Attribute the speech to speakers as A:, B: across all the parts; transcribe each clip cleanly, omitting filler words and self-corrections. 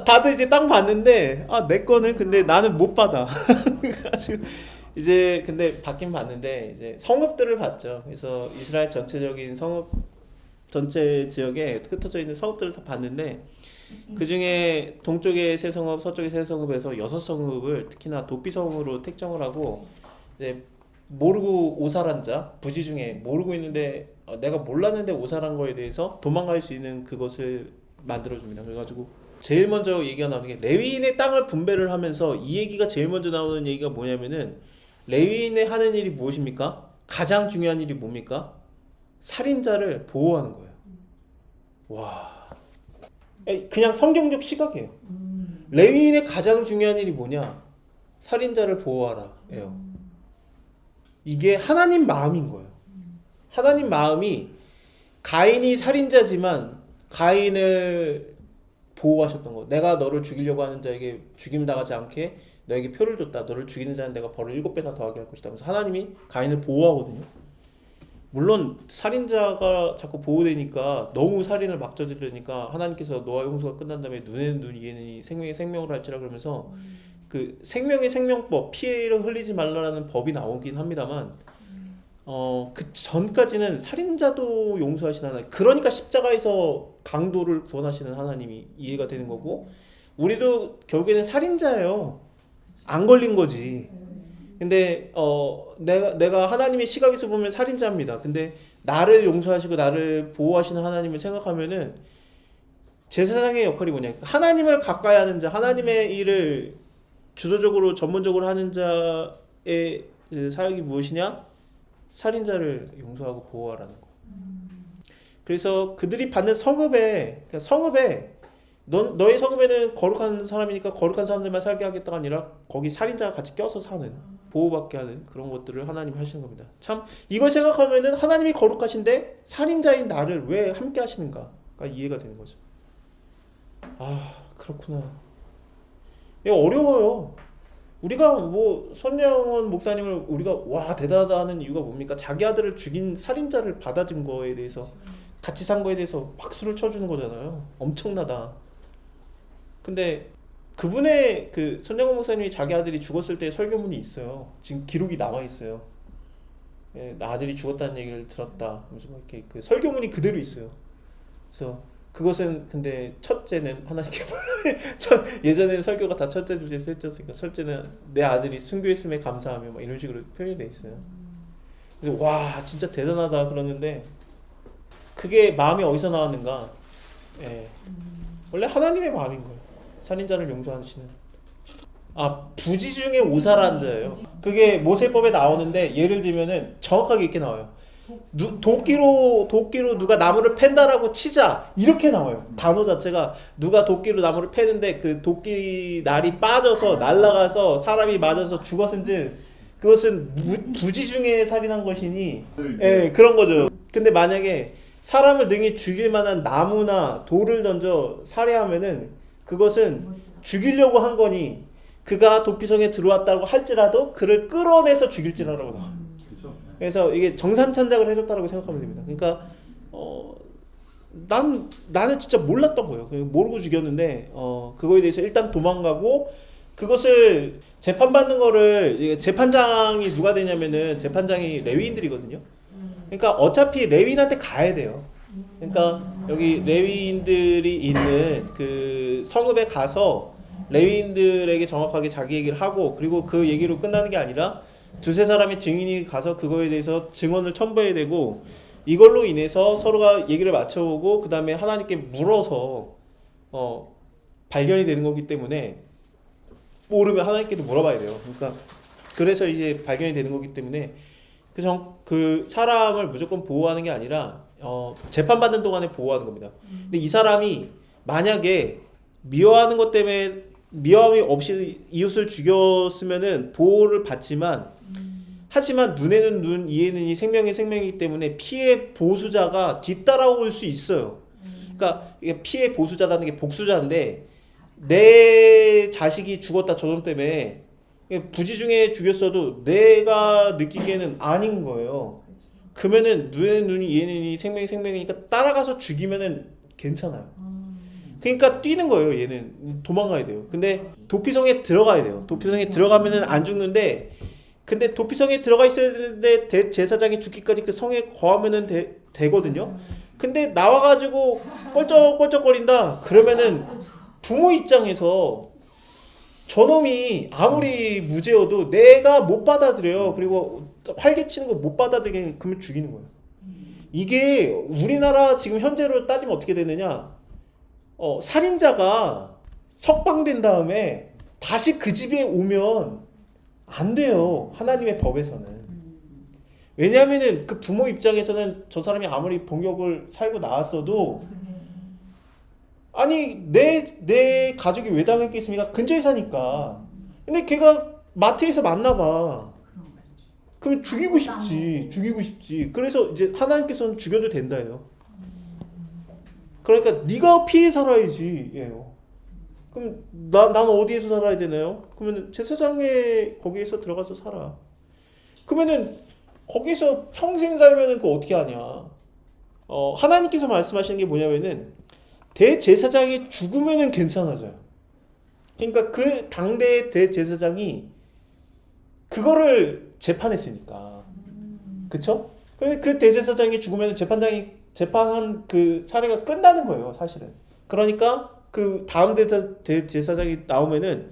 A: 다들 이제 땅 받는데 내 거는 근데 나는 못 받아. 그래가지고 이제 근데 받긴 받는데 이제 성읍들을 받죠. 그래서 이스라엘 전체적인 성읍 전체 지역에 흩어져 있는 성읍들을 다 봤는데 그 중에 동쪽의 세 성읍, 서쪽의 세 성읍에서 여섯 성읍을 특히나 도피 성으로 택정을 하고 이제 모르고 오살한 자, 부지 중에 모르고 있는데 내가 몰랐는데 오살한 거에 대해서 도망갈 수 있는 그것을 만들어 줍니다. 그래가지고 제일 먼저 얘기가 나오는 게 레위인의 땅을 분배를 하면서 이 얘기가 제일 먼저 나오는 얘기가 뭐냐면은 레위인의 하는 일이 무엇입니까? 가장 중요한 일이 뭡니까? 살인자를 보호하는 거예요. 와, 그냥 성경적 시각이에요. 레위인의 가장 중요한 일이 뭐냐? 살인자를 보호하라예요. 이게 하나님 마음인 거예요. 하나님 마음이 가인이 살인자지만 가인을 보호하셨던 거. 내가 너를 죽이려고 하는 자에게 죽임 당하지 않게 너에게 표를 줬다. 너를 죽이는 자는 내가 벌을 7배나 더하게 할 것이다. 그래서 하나님이 가인을 보호하거든요. 물론 살인자가 자꾸 보호되니까 너무 살인을 막 저지르니까 하나님께서 노아의 홍수가 끝난 다음에 눈에는 눈 이에는 이 생명의 생명을 할지라 그러면서 그 생명의 생명법 피해를 흘리지 말라라는 법이 나오긴 합니다만 그 전까지는 살인자도 용서하시는 하나님, 그러니까 십자가에서 강도를 구원하시는 하나님이 이해가 되는 거고 우리도 결국에는 살인자예요. 안 걸린 거지. 근데 내가 하나님의 시각에서 보면 살인자입니다. 근데 나를 용서하시고 나를 보호하시는 하나님을 생각하면은 제사장의 역할이 뭐냐? 하나님을 가까이 하는 자, 하나님의 일을 주도적으로 전문적으로 하는 자의 그 사역이 무엇이냐? 살인자를 용서하고 보호하라는 거. 그래서 그들이 받는 성읍에, 그러니까 성읍에 너희 성읍에는 거룩한 사람이니까 거룩한 사람들만 살게 하겠다가 아니라 거기 살인자가 같이 껴서 사는, 보호받게 하는 그런 것들을 하나님이 하시는 겁니다. 참 이걸 생각하면은 하나님이 거룩하신데 살인자인 나를 왜 함께 하시는가가 이해가 되는 거죠. 그렇구나. 이거 어려워요. 우리가 뭐 손영원 목사님을 우리가 와 대단하다 하는 이유가 뭡니까? 자기 아들을 죽인 살인자를 받아준 거에 대해서 같이 산 거에 대해서 박수를 쳐주는 거잖아요. 엄청나다. 근데 그분의 그 손영원 목사님이 자기 아들이 죽었을 때 설교문이 있어요. 지금 기록이 남아 있어요. 나 아들이 죽었다는 얘기를 들었다. 무슨 이렇게 그 설교문이 그대로 있어요. 그래서 그것은 근데 첫째는 하나님께 예전에는 설교가 다 첫째 둘째 셋째였으니까 첫째는 내 아들이 순교했음에 감사하며 막 이런 식으로 표현이 돼 있어요. 그래서 와 진짜 대단하다 그러는데 그게 마음이 어디서 나왔는가? 원래 하나님의 마음인 거예요. 살인자를 용서하시는. 부지 중에 오살한 자예요. 그게 모세법에 나오는데 예를 들면은 정확하게 이렇게 나와요. 도끼로 누가 나무를 팬다라고 치자 이렇게 나와요. 단어 자체가 누가 도끼로 나무를 패는데 그 도끼 날이 빠져서 날아가서 사람이 맞아서 죽었은지 그것은 부지 중에 살인한 것이니 그런 거죠. 근데 만약에 사람을 능히 죽일 만한 나무나 돌을 던져 살해하면은 그것은 죽이려고 한 거니 그가 도피성에 들어왔다고 할지라도 그를 끌어내서 죽일지라라고 나와. 그래서 이게 정산찬작을 해줬다라고 생각하면 됩니다. 그러니까 나는 진짜 몰랐던 거예요. 모르고 죽였는데 그거에 대해서 일단 도망가고 그것을 재판받는 거를 재판장이 누가 되냐면은 재판장이 레위인들이거든요. 그러니까 어차피 레위인한테 가야 돼요. 그러니까 여기 레위인들이 있는 그 성읍에 가서 레위인들에게 정확하게 자기 얘기를 하고 그리고 그 얘기로 끝나는 게 아니라 두세 사람의 증인이 가서 그거에 대해서 증언을 첨부해야 되고 이걸로 인해서 서로가 얘기를 맞춰보고 그 다음에 하나님께 물어서 발견이 되는 거기 때문에 모르면 하나님께도 물어봐야 돼요. 그러니까 그래서 이제 발견이 되는 거기 때문에 그 사람을 무조건 보호하는 게 아니라 재판받는 동안에 보호하는 겁니다. 근데 이 사람이 만약에 미워하는 것 때문에 미워함이 없이 이웃을 죽였으면은 보호를 받지만 하지만 눈에는 눈, 이에는 이 생명의 생명이기 때문에 피해 보수자가 뒤따라올 수 있어요. 그러니까 이게 피해 보수자라는 게 복수자인데 내 자식이 죽었다 저놈 때문에 부지 중에 죽였어도 내가 느끼기에는 아닌 거예요. 그러면은 눈에는 눈이 이에는 이 생명이 생명이니까 따라가서 죽이면은 괜찮아요. 그러니까 뛰는 거예요. 얘는 도망가야 돼요. 근데 도피성에 들어가야 돼요. 도피성에 들어가면은 안 죽는데, 근데 도피성에 들어가 있어야 되는데 제사장이 죽기까지 그 성에 거하면은 되거든요. 근데 나와가지고 껄쩍껄쩍거린다. 그러면은 부모 입장에서 저놈이 아무리 무죄여도 내가 못 받아들여요. 그리고 활개치는 거 못 받아들이면 그러면 죽이는 거예요. 이게 우리나라 지금 현재로 따지면 어떻게 되느냐? 살인자가 석방된 다음에 다시 그 집에 오면 안 돼요. 하나님의 법에서는. 왜냐하면은 그 부모 입장에서는 저 사람이 아무리 본격을 살고 나왔어도, 아니 내 가족이 왜 당했겠습니까? 근처에 사니까. 근데 걔가 마트에서 만나봐. 그럼 죽이고 싶지. 그래서 이제 하나님께서는 죽여도 된다요. 그러니까 네가 피해 살아야지. 예요. 그럼 난 어디에서 살아야 되나요? 그러면 제사장에 거기에서 들어가서 살아. 그러면은 거기서 평생 살면은 그거 어떻게 하냐? 하나님께서 말씀하시는 게 뭐냐면은 대제사장이 죽으면은 괜찮아져요. 그러니까 그 당대의 대제사장이 그거를 재판했으니까, 그쵸? 근데 그 대제사장이 죽으면 재판한 그 사례가 끝나는 거예요, 사실은. 그러니까 그 다음 대제사장이 나오면은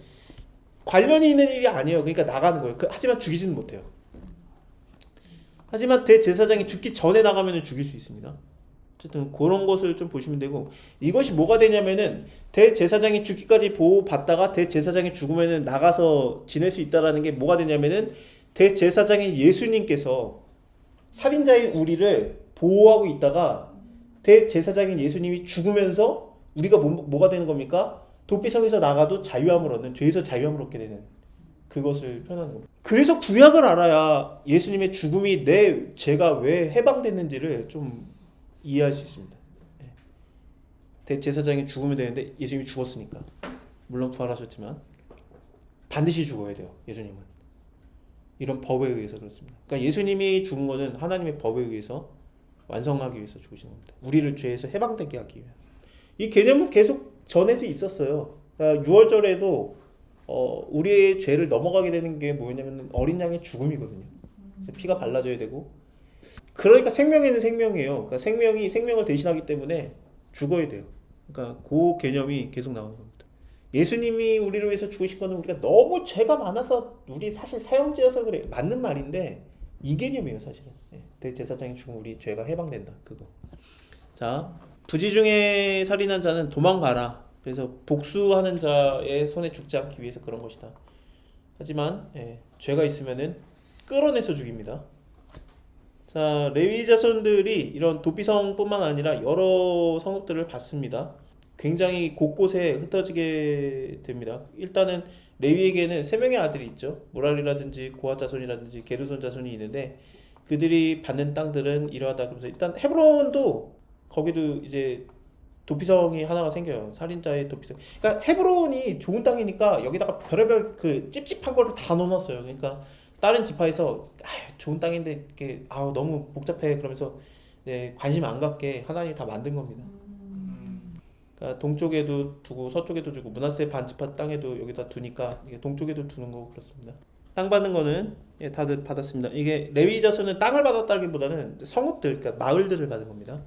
A: 관련이 있는 일이 아니에요. 그러니까 나가는 거예요. 하지만 죽이지는 못해요. 하지만 대제사장이 죽기 전에 나가면은 죽일 수 있습니다. 어쨌든 그런 것을 좀 보시면 되고, 이것이 뭐가 되냐면은 대제사장이 죽기까지 보호받다가 대제사장이 죽으면은 나가서 지낼 수 있다라는 게 뭐가 되냐면은 대제사장인 예수님께서 살인자인 우리를 보호하고 있다가 대제사장인 예수님이 죽으면서 우리가 뭐가 되는 겁니까? 도피성에서 나가도 자유함을 얻는, 죄에서 자유함을 얻게 되는 그것을 표현하는 겁니다. 그래서 구약을 알아야 예수님의 죽음이 내 죄가 왜 해방됐는지를 좀 이해할 수 있습니다. 대제사장이 죽으면 되는데 예수님이 죽었으니까, 물론 부활하셨지만 반드시 죽어야 돼요. 예수님은 이런 법에 의해서 그렇습니다. 그러니까 예수님이 죽은 거는 하나님의 법에 의해서 완성하기 위해서 죽으신 겁니다. 우리를 죄에서 해방되게 하기 위해. 이 개념은 계속 전에도 있었어요. 그러니까 유월절에도 우리의 죄를 넘어가게 되는 게 뭐냐면 어린 양의 죽음이거든요. 피가 발라져야 되고, 그러니까 생명에는 생명이에요. 그러니까 생명이 생명을 대신하기 때문에 죽어야 돼요. 그러니까 그 개념이 계속 나오는 겁니다. 예수님이 우리를 위해서 죽으신 거는 우리가 너무 죄가 많아서 우리 사실 사형제여서 그래. 맞는 말인데 이 개념이에요, 사실은. 대제사장이 죽으면 우리 죄가 해방된다. 그거. 자, 부지 중에 살인한 자는 도망가라. 그래서 복수하는 자의 손에 죽지 않기 위해서 그런 것이다. 하지만 죄가 있으면은 끌어내서 죽입니다. 자, 레위 자손들이 이런 도피성뿐만 아니라 여러 성읍들을 받습니다. 굉장히 곳곳에 흩어지게 됩니다. 일단은 레위에게는 세 명의 아들이 있죠. 무랄이라든지 고핫 자손이라든지 게르손 자손이 있는데, 그들이 받는 땅들은 이러하다. 그러면서 일단 헤브론도, 거기도 이제 도피성이 하나가 생겨요. 살인자의 도피성. 그러니까 헤브론이 좋은 땅이니까 여기다가 별의별 그 찝찝한 거를 다 넣어놨어요. 그러니까 다른 지파에서 좋은 땅인데 이게 너무 복잡해 그러면서 관심 안 갖게 하나님이 다 만든 겁니다. 그러니까 동쪽에도 두고 서쪽에도 주고 므낫세 반지파 땅에도 여기다 두니까 이게 동쪽에도 두는 거고 그렇습니다. 땅 받는 거는 다들 받았습니다. 이게 레위 자손은 땅을 받았다기보다는 성읍들, 그러니까 마을들을 받은 겁니다.